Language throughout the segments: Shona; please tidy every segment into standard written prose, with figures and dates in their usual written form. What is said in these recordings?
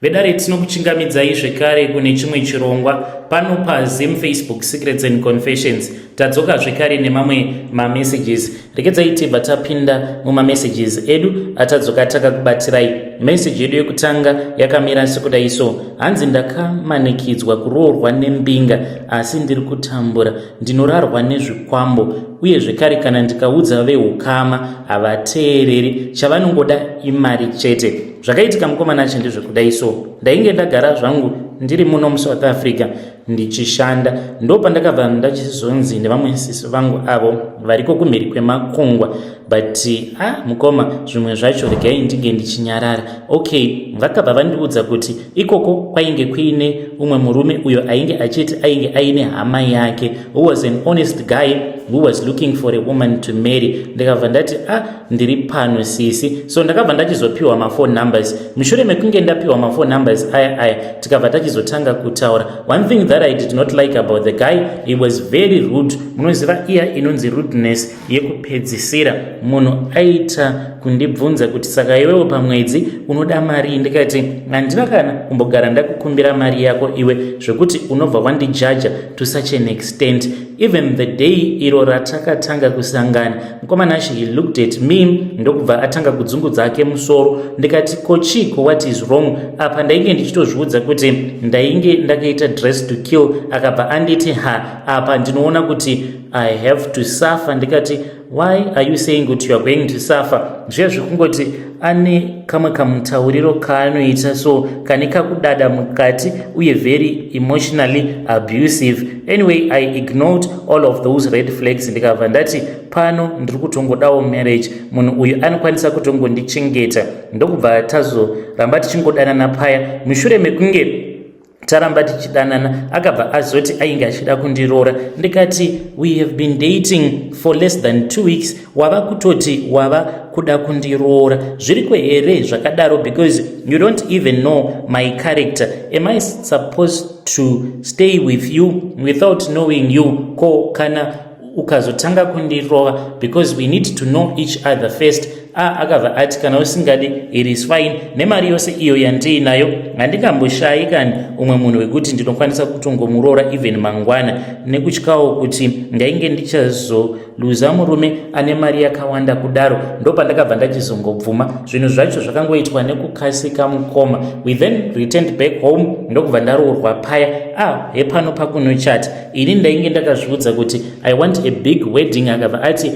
Vedare tinokuchingamidzai zvekare kune chimwe chirongwa pano paZim Facebook Secrets and Confessions. Tadzoka zvekare nemamwe mamessages. Rekedzai tibva tapinda mumamessages edu atadzoka takakubatirai. Message yedu yekutanga yakamira sekudai so: hanzi ndakamanikidzwa kuroorwa nembinga asi ndiri kutambura, ndinorarwa nezvikwambo uye zvekare kana ndikaudza vehukama havateereri, chavanongoda imari chete. Zvakaitika mukomana acho ndezvekudai so: ndainge ndagara zvangu ndiri muno muSouth Africa ndichishanda, ndo pandakabva ndachizonzi nevamwe sisi vangu avo variko kumhiri kwemakungwa, but mukoma zvimwe zvacho regai ndinge ndichinyarara. Okay, vakabva vandiudza kuti ikoko kwainge kuine umwe murume uyo ainge achiti ainge aine hama yake, who was an honest guy who was looking for a woman to marry. Ndikabva ndati ndiri pano sisi, so ndakabva ndachizopiwa mafone numbers. Mushure mekunge ndapiwa mafone numbers aya tikabva tachizotanga kutaura. One thing that I did not like about the guy, he was very rude. Munoziva iya inonzi rudeness yekupedzisira. Munhu aita kundibvunza kuti saka iwewe pamwedzi unoda mari? Ndikati handina kana kumbogara ndakukumbira mari yako iwe zvekuti unobva wandijaja to such an extent. Even the day iro ratakatanga kusangana, mukomana acho he looked at me ndokubva atanga kudzungudza ake musoro. Ndikati kochiko, what is wrong? Apa ndainge ndichitozviudza kuti ndainge ndakaita dress to kill, akabva anditi apa ndinoona kuti I have to suffer. Ndikati why are you saying that you are going to suffer? Zviya zvekungoti ane kamwe kamutauriro kaanoita so kane kakudada mukati uye very emotionally abusive. Anyway, I ignored all of those red flags. Ndikabva ndati pano ndiri kutongodawo marriage, munhu uyu anokwanisa kutongondichengeta. Ndokubva tazoramba tichingodanana paya. Mushure mekunge taramba tichidanana akabva azoti ainge achida kundiroora. Ndikati we have been dating for less than 2 weeks, wava kutoti wava kuda kundiroora. Zviriko here zvakadaro? Because you don't even know my character. Am I supposed to stay with you without knowing you? Ko kana ukazotanga kundirova, because we need to know each other first. Akabva ati kana usingadi it is fine, nemari yose iyo yandiinayo handingamboshayi kani umwe munhu wekuti ndinokwanisa kutongomuroora even mangwana, nekutyawo kuti ndainge ndichazoluza murume ane mari yakawanda kudaro. Ndo pandakabva ndachizongobvuma. Zvinhu zvacho zvakangoitwa nekukasika mukoma. We then returned back home, ndokubva ndaroorwa paya. Hepano pakunochata ini ndainge ndakazviudza kuti I want a big wedding. Akabva ati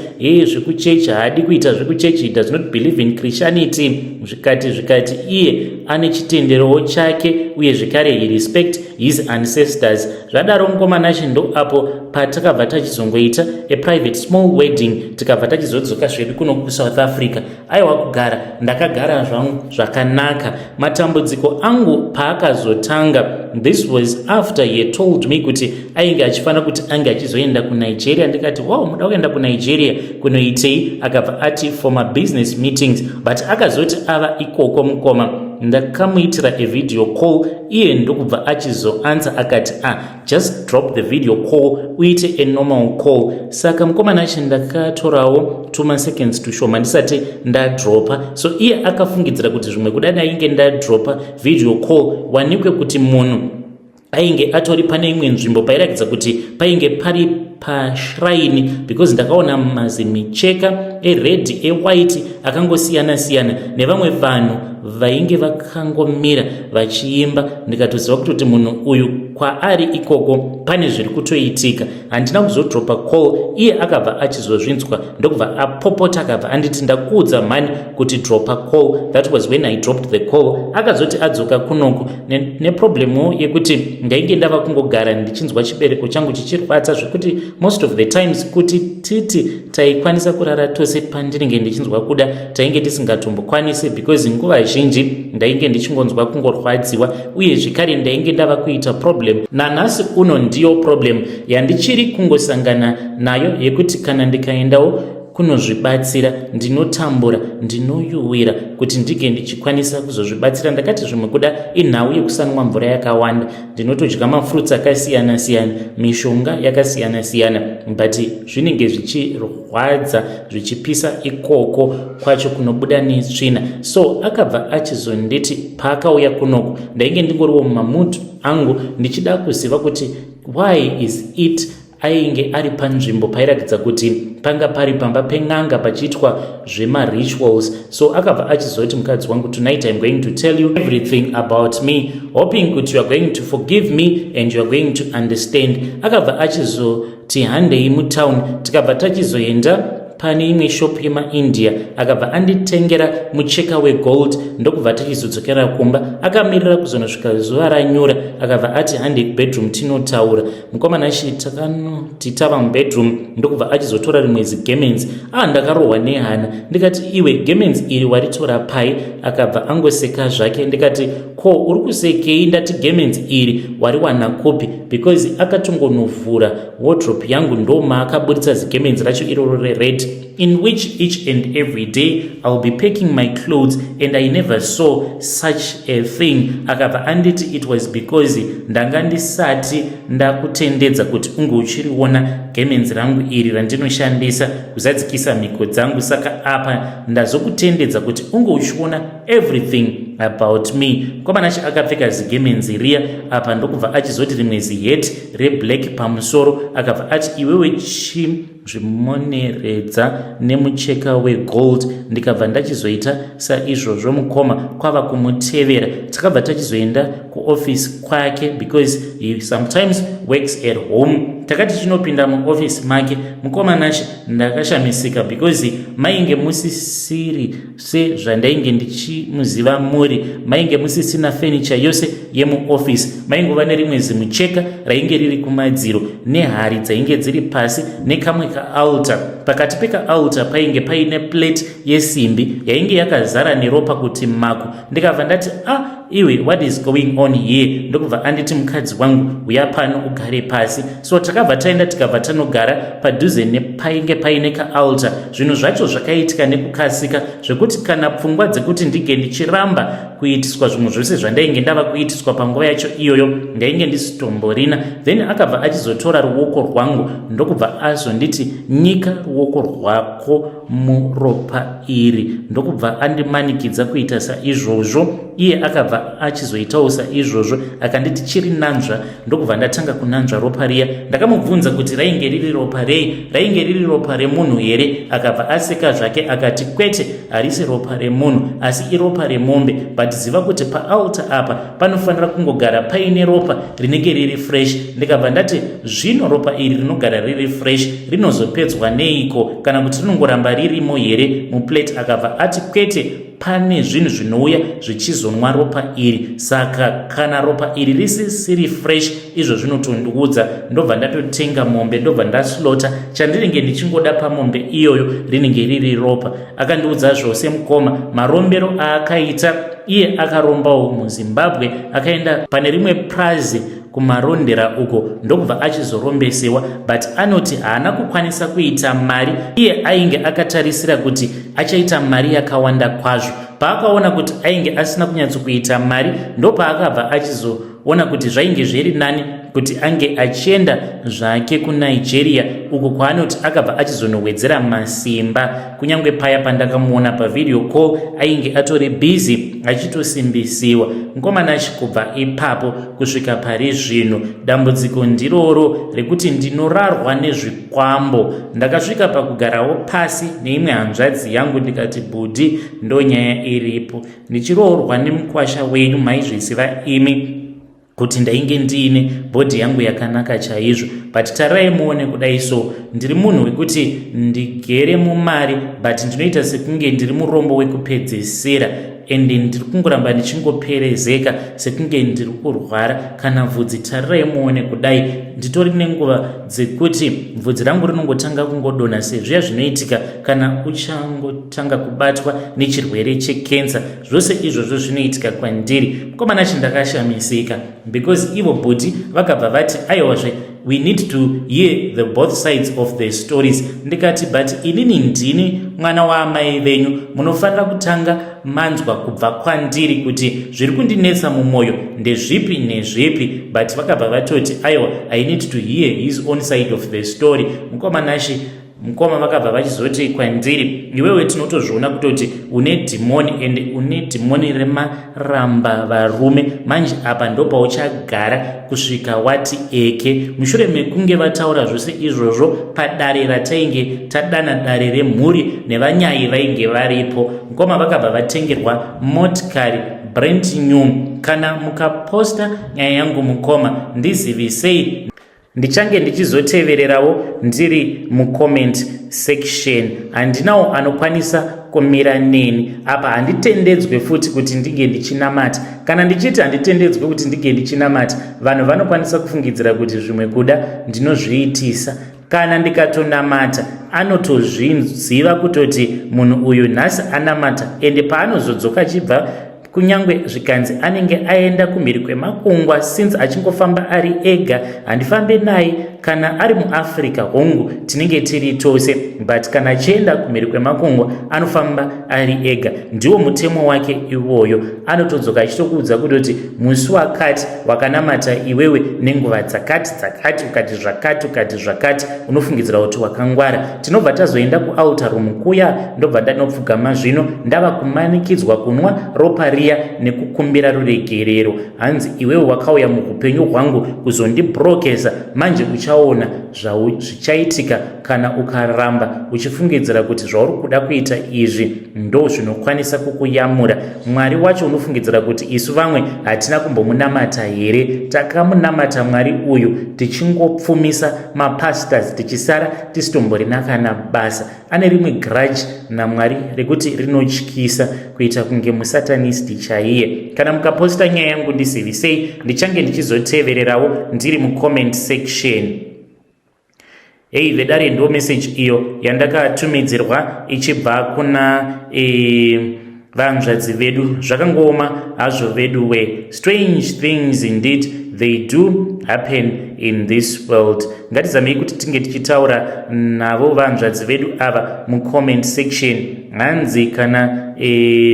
zvekuchechi haadi kuita zvekuchechi, does not believe in Christianity. Zvikati iye ane chitenderowo chake uye zvekare he respect his ancestors. Zvadaro mukomana acho ndo apo patakabva tachizongoita a private small wedding, tikabva tachizodzoka zvedu kuno kuSouth Africa. Aiwa kugara, ndakagara zvangu zvakanaka. Matambudziko angu paakazotanga, this was after he had told me kuti ainge achifana kuti ange achizoenda kuNigeria. Ndikati wow, muda kuenda kuNigeria kunoitei? Akabva ati for my business meetings, but akazoti ava ikoko mukoma. Ndakamuitira a video call, iye ndokubva achizoanza akati just drop the video call uite a normal call. Saka mukomana acho ndakatorawo 2 seconds tushoma ndisati ndadropa. So iye akafungidzira kuti zvimwe kudada inge ndadropa video call wanikwe kuti munhu ainge atori pane imwe nzvimbo pairatidza kuti painge pari pashrine, because ndakaona mazimicheka ered ewhite akangosiyana siyana nevamwe vanhu vainge vakangomira vachiimba. Ndikatoziva kuti munhu uyu kwaari ikoko pane zviri kutoitika. Handina kuzodropa call, iye akabva achizozvinzwa ndokubva apopota akabva anditi ndakuudza mhani kuti dropa call. That was when I dropped the call. Akazoti adzoka kunoku neproblemu yekuti ndainge ndava kungogara ndichinzwa chibereko changu chichirwadza zvekuti most of the times kuti titi taikwanisa kurara tose pandinenge ndichinzwa kuda tainge tisingatombokwanisi, because nguva zhinji ndainge ndichingonzwa kungorwadziwa uye zvekare ndainge ndava kuita problem. Nanhasi uno ndiyo problem yandichiri kungosangana nayo yekuti kana ndikaendawo kunozvibatsira, ndinotambura, ndinoyuwira kuti ndige ndichikwanisa kuzozvibatsira. Ndakati zvimwe kuda inhau yekusanwa mvura yakawanda, ndinotodya mafruits akasiyana siyana, mishonga yakasiyana siyana, but zvinenge zvichirwadza zvichipisa ikoko kwacho kunobuda netsvina. So akabva achizonditi paakauya kunoku ndainge ndingoriwo mumamudu angu ndichida kuziva kuti why is it ainge ari panzvimbo pairatidza kuti panga pari pamba pen'anga pachiitwa zvema-rituals. So akabva achizoti mukadzi wangu, tonight I'm going to tell you everything about me, hoping kuti you are going to forgive me and you are going to understand. Akabva achizoti handei mutown, tikabva tachizoenda pane imwe shop yemaIndia, akabva anditengera mucheka wegold, ndokubva tachizodzokera kumba. Akamirira kuzonosvika zuva ranyura, akabva ati handei kubedroom tinotaura. Mukomana shi takanoti tava mubedroom, ndokubva achizotora rimwe zigemens. Ndakarohwa nehana, ndikati iwe gemens iri waritora pai? Akabva angoseka zvake. Ndikati ko uri kusekei? Ndati gemens iri wariwana kupi? Because akatongonovhura wardrobe yangu ndoma akaburitsa zigemens racho iroro rered, in which each and every day I'll be packing my clothes, and I never saw such a thing. Akabva anditi it was because ndanga ndisati ndakutendedza kuti unge uchiriona gemens rangu iri randinoshandisa kuzadzikisa mhiko dzangu, saka apa ndazokutendedza kuti unge uchiona everything about me. Komanachi akapfeka zigemens riya, apa ndokubva achizoti rimwe zihet reblack pamusoro. Akabva ati iwewe chizvimoneredza nemucheka wegold. Ndikabva ndachizoita saizvozvo. Mukoma kwava kumutevera, takabva tachizoenda kuoffice kwake because he sometimes works at home. Takati chinopinda muoffice make, mukomanashi ndakashamisika because mainge musisiri sezvandainge ndichimuziva muri, mainge musisina furniture yose yemuoffice, maingova nerimwe zimucheka rainge riri kumadziro nehari dzainge dziri pasi nekamwe kaaltar. Pakati pekaaltar painge paine plate yesimbi yainge yakazara neropa kuti mako. Ndikabva ndati iwe what is going on here? Ndokubva anditi mukadzi wangu uya pano ugare pasi. So takabva taenda tikabva tanogara padhuze nepainge paine kaaltar. Zvinhu zvacho zvakaitika nekukasika zvekuti kana pfungwa dzekuti ndige ndichiramba kuitiswa zvimwe zvose zvandainge ndava kuitiswa panguva yacho iyoyo ndainge ndisitomborina. Then akabva achizotora ruoko rwangu ndokubva azonditi nyika ruoko rwako muropa iri, ndokubva andimanikidza kuita saizvozvo. Iye akabva achizoitawo saizvozvo akanditi chiri nanzva, ndokubva ndatanga kunanzva ropa riya. Ndakamubvunza kuti rainge riri ropa rei, rainge riri ropa remunhu here? Akabva aseka zvake akati kwete, harisi ropa remunhu asi iropa remombe, but ziva kuti paaltar apa panofanira kungogara paine ropa rinenge riri fresh. Ndikabva ndati zvino ropa iri rinogara riri fresh rinozopedzwa neiko, kana kuti rinongoramba ririmo here muplate? Akabva ati kwete, pane zvinhu zvinouya zvichizonwa ropa iri, saka kana ropa iri risiri fresh izvo zvinotondiudza. Ndobva ndatotenga mombe, ndobva ndaslota chandiringe ndichingoda pamombe iyoyo rinenge riri ropa. Akandiudza zvose mukoma, marombero aakaita. Iye akarombawo muZimbabwe, akaenda pane rimwe prazi kumarondera uko, ndokubva achizorombesewa, but anoti haana kukwanisa kuita mari. Iye ainge akatarisira kuti achaita mari yakawanda kwazvo. Paakaona kuti ainge asina kunyatsokuita mari, ndopaakabva achizoona kuti zvainge zviri nani kuti ange achienda zvake kuNigeria, uko kwaanoti akabva achizonowedzera masimba. Kunyange paya pandakamuona pavideo call ainge atori busy achitosimbisiwa. Mukomana achikubva ipapo kusvika pari zvino, dambudziko ndiroro rekuti ndinorarwa nezvikwambo. Ndakasvika pakugarawo pasi neimwe hanzvadzi yangu ndikati bhudhi, ndonyaya iripo, ndichiroorwa nemukwasha wenyu maizvisiva imi kuti ndainge ndiine bhodhi yangu yakanaka chaizvo, but tararai muone kudai. So ndiri munhu wekuti ndigere mumari, but ndinoita sekunge ndiri murombo wekupedzisira, ende ndiri kungoramba ndichingoperezeka sekunge ndiri kurwara kana bvudzi. Tararai muone kudai, nditori nenguva dzekuti bvudzi rangu rinongotanga kungodonha sezviya zvinoitika kana uchangotanga kubatwa nechirwere chekensa. Zvose izvozvo zvinoitika kwandiri. Mukomana chindakashamisika because ivo bhoti vakabva vati aiwazve we need to hear the both sides of the stories. Ndikati but inini ndini mwana waamai venyu, munofanira kutanga manzwa kubva kwandiri kuti zviri kundinetsa mumwoyo ndezvipi nezvipi. But vakabva vatoti aiwa, I need to hear his own side of the story. Mukoma vakabva vachizoti kwandiri, iwewe tinotozviona kutoti une dhimoni, and une dhimoni remaramba varume. Manje apa ndopauchagara kusvika wati eke. Mushure mekunge vataura zvose izvozvo, padare ratainge tadana, dare remhuri nevanyai vainge varipo, mukoma vakabva vatengerwa motikari brand new. Kana mukaposta nyaya yangu mukoma, ndizivisei, ndichange ndichizotevererawo ndiri mucomment section. Handinawo anokwanisa kumira neni apa. Handitendedzwe futi kuti ndige ndichinamata. Kana ndichiti handitendedzwe kuti ndige ndichinamata, vanhu vanokwanisa kufungidzira kuti zvimwe kuda ndinozviitisa. Kana ndikatonamata, anotozviziva kutoti munhu uyu nhasi anamata, ende paanozodzoka achibva kunyangwe zvikanzi anenge aenda kumhiri kwemakungwa, since achingofamba ari ega, handifambe naye. Kana ari muAfrica hongu tinenge tiri tose, but kana achienda kumhiri kwemakungwa anofamba ari ega. Ndiwo mutemo wake iwoyo. Anotodzoka achitokuudza kutoti musi wakati wakanamata iwewe nenguva dzakati dzakati, ukati zvakati ukati zvakati, unofungidzira kuti wakangwara. Tinobva tazoenda kuouter room kuya, ndobva ndanopfugama zvino ndava kumanikidzwa kunwa ropa riya nekukumbira ruregerero. Hanzi iwewe wakauya muupenyu hwangu kuzondibrokesa, manje uchaona zvichaitika kana ukaramba uchifungidzira kuti zvauri kuda kuita izvi ndo zvinokwanisa kukuyamura. Mwari wacho unofungidzira kuti isu vamwe hatina kumbomunamata here. Takamunamata Mwari uyu tichingopfumisa mapastors, tichisara tisitomborina kana basa. Ane rimwe grudge naMwari rekuti rinotyisa, kuita kunge musatanisti chaiye. Kana mukaposta nyaya yangu ndizivisei, ndichange ndichizotevererawo ndiri mucomment section. Hey, vedare ndo message iyo yandakatumidzirwa ichibva kuna vanzvadzi vedu. Zvakangoma hazvo vedu we. Strange things indeed they do happen in this world. Ngatizamei kuti tinge tichitaura navo vanzvadzi vedu ava mucomment section. Hanzi kana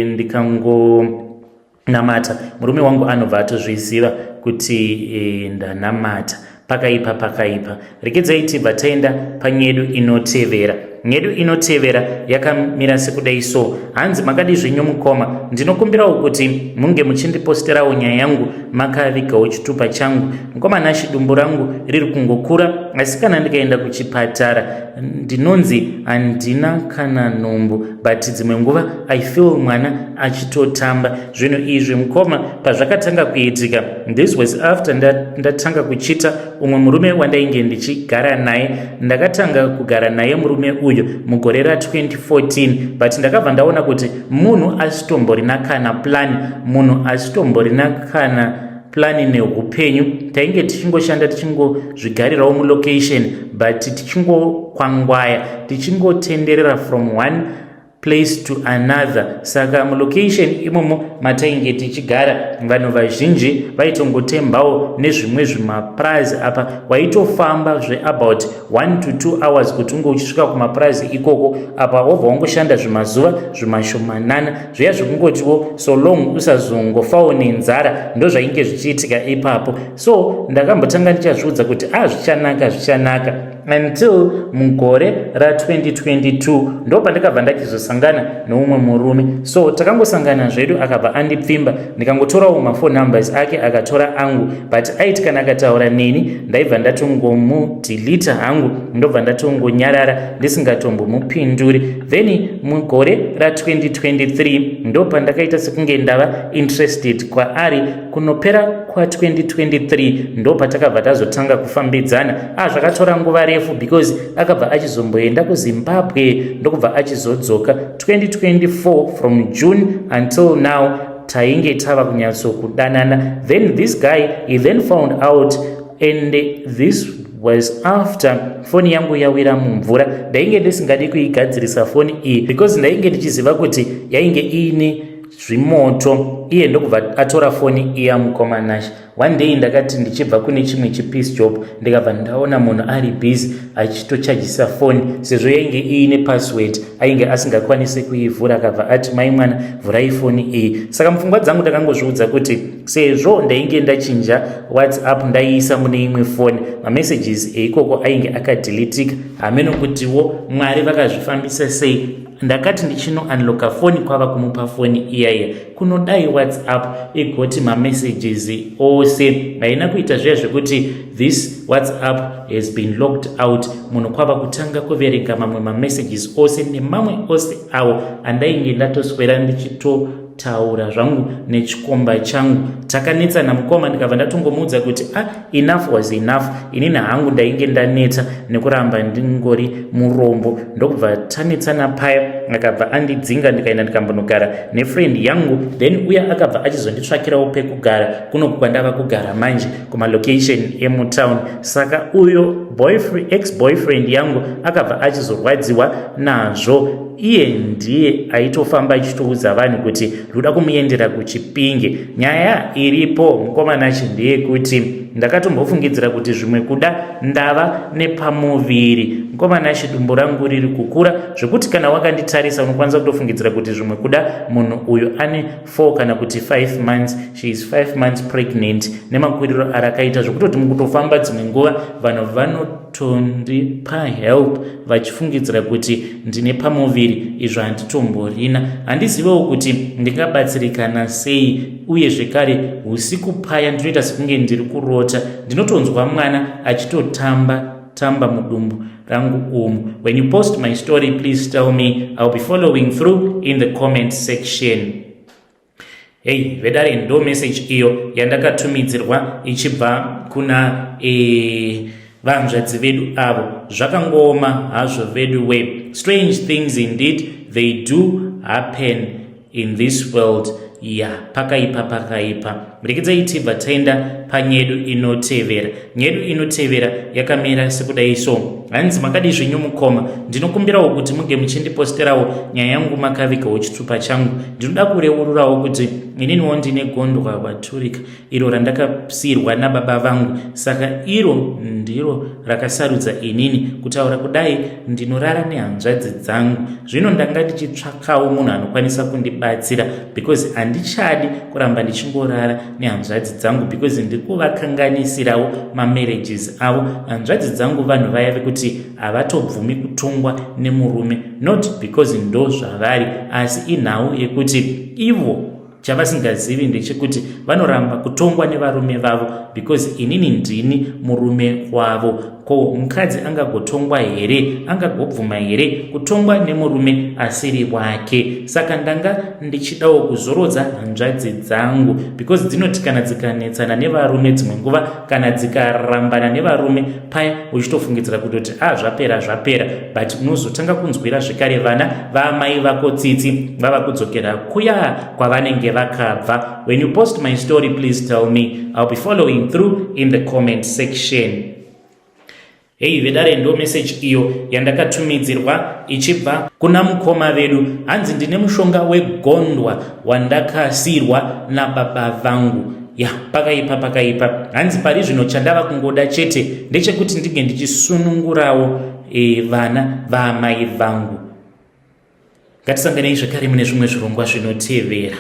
ndikangonamata, murume wangu anobva atozviziva kuti ndanamata. Pakaipa. Regedzai tibva taenda panyedu inotevera. Nyedu inotevera yakamira sekudai so. Hanzi makadi zvenyu mukoma, ndinokumbirawo kuti munge muchindiposterawo nyaya yangu makavigawo chitupa changu. Mukoma nashi dumbu rangu riri kungokura, asi kana ndikaenda kuchipatara ndinonzi handina kana nhumbu, but dzimwe nguva I feel mwana achitotamba. Zvinhu izvi mukoma pazvakatanga kuitika, this was after ndatanga kuchita umwe murume wandainge ndichigara naye. Ndakatanga kugara naye murume uyu mugore ra2014, but ndakabva ndaona kuti munhu asitomborina kana plan, munhu asitomborina kana plani neupenyu. Tainge tichingoshanda tichingozvigarirawo mulocation, but tichingokwangwaya, tichingotenderera from one place to another. Saka mulocation imomo matainge tichigara, vanhu vazhinji vaitongotembawo nezvimwe zvimaprazi apa. Waitofamba about 1 to 2 hours kuti unge uchisvika kumaprazi ikoko. Apa wobva wangoshanda zvimazuva zvimashomanana zviya zvekungotiwo so long usazongofawo nenzara, ndo zvainge zvichiitika ipapo. So ndakambotanga ndichazviudza kuti zvichanaka until mugore ra2022 ndo pandakabva ndachizosangana noumwe murume. So takangosangana zvedu, akabva andipfimba, ndikangotorawo mafone numbers ake akatora angu, but aiti kana akataura neni ndaibva ndatongomudelita hangu, ndobva ndatongonyarara ndisingatombomupinduri. Then mugore ra2023 ndo pandakaita sekunge ndava interested kwaari. Kunopera kwa2023 ndo patakabva tazotanga kufambidzana. Zvakatora nguva refu because akabva achizomboenda kuZimbabwe ndokubva achizodzoka 2024 from June until now tainge tava kunyatsokudanana. Then this guy, he then found out, and this was after foni yangu yawira mumvura. Ndainge ndisingadi kuigadzirisa foni iyi because ndainge ndichiziva kuti yainge iine zvimoto iye ndokubva atora foni iya mukoma Nash. One day ndakati ndichibva kune chimwe chipeace job ndikabva ndaona munhu ari busy achitochajisa foni sezvo yainge iine password ainge asingakwanisi kuivhura, akabva ati mai mwana vhurai foni iyi. Saka mupfungwa dzangu ndakangozviudza kuti sezvo ndainge ndachinja WhatsApp ndaiisa mune imwe foni, mamessages eikoko ainge akadhilitika, hameno kutiwo Mwari vakazvifambisa sei. Ndakati ndichino unlocka foni kwava kumupa foni iyaya kunodai WhatsApp igoti mamessages ose vaina kuita zviya zvekuti this WhatsApp has been locked out, munhu kwava kutanga kuverenga mamwe mamessages ose nemamwe ose awo andainge ndatoswera ndichitotaura zvangu nechikomba changu. Takanetsana mukoma ndikabva ndatongomuudza kuti enough was enough, inini hangu ndainge ndaneta nekuramba ndingori murombo. Ndokubva tanetsana paya akabva andidzinga ndikaenda ndikambonogara nefriend yangu, then uya akabva achizonditsvakirawo pekugara kuno kwandava kugara manje kumalocation emutown. Saka uyo ex-boyfriend yangu akabva achizorwadziwa nazvo. Iye ndiye aitofamba achitoudza vanhu kuti ruda kumuendera kuChipinge. Nyaya iripo mukoma Nash ndeyekuti ndakatombofungidzira kuti zvimwe kuda ndava nepamuviri. Mukoma Nash dumbu rangu riri kukura zvekuti kana wakanditarisa unokwanisa kutofungidzira kuti zvimwe kuda munhu uyu ane 4 kana kuti 5 months, she is 5 months pregnant nemakwiriro arakaita zvekutoti mukutofamba dzimwe nguva vanhu vanotondipa help vachifungidzira kuti ndine pamuviri, izvo handitomborina. Handizivewo kuti ndingabatsirikana sei, uye zvekare usiku paya ndinoita sekunge ndiri kurota, ndinotonzwa mwana achitotamba mudumbu rangu umu. When you post my story, please tell me, I'll be following through in the comment section. Hey, vedare ndo message iyo yandakatumidzirwa ichibva kuna vanzvadzi vedu avo. Zvakangoma hazvo vedu web. Strange things indeed they do happen in this world. Pakaipa. Murikidza tibva taenda panyedu inotevera. Nyedu inotevera yakamira sekudai so. Hanzi makadi zvenyu mukoma, ndinokumbirawo kuti muge muchindiposterawo nyaya yangu makavikawo chitupa changu. Ndinoda kureururawo kuti ininiwo ndine gondwa vaturika iro randakasiyirwa nababa vangu, saka iro ndiro rakasarudza inini kutaura kudai ndinorara nehanzvadzi dzangu. Zvino ndanga ndichitsvakawo munhu anokwanisa kundibatsira because handichadi kuramba ndichingorara nehanzvadzi dzangu because ndiri kuvakanganisirawo mamarriages avo. Hanzvadzi dzangu vanhu vaya vekuti havatobvumi kutongwa nemurume, not because ndo zvavari, asi inhau yekuti ivo chavasingazivi ndechekuti vanoramba kutongwa nevarume vavo because inini ndini murume wavo. Ko mukadzi angagotongwa here, angagobvuma here kutongwa nemurume asiri wake? Saka ndanga ndichidawo kuzorodza hanzvadzi dzangu because dzinoti kana dzikanetsana nevarume dzimwe nguva, kana dzikarambana nevarume paya uchitofungidzira kutoti zvapera, but unozotanga kunzwira zvekare vana vaamai vako tsitsi vava kudzokera kuya kwavanenge vakabva. When you post my story, please tell me, I'll be following through in the comment section. Hey, vedare ndo message iyo yandakatumidzirwa ichibva kuna mukoma vedu. Hanzi ndine mushonga wegondwa wandakasiyirwa nababa vangu. Pakaipa. Hanzi pari zvino chandava kungoda chete ndechekuti ndige ndichisunungurawo vana vaamai vangu. Ngatisanganei zvekare mune zvimwe zvirongwa zvinotevera.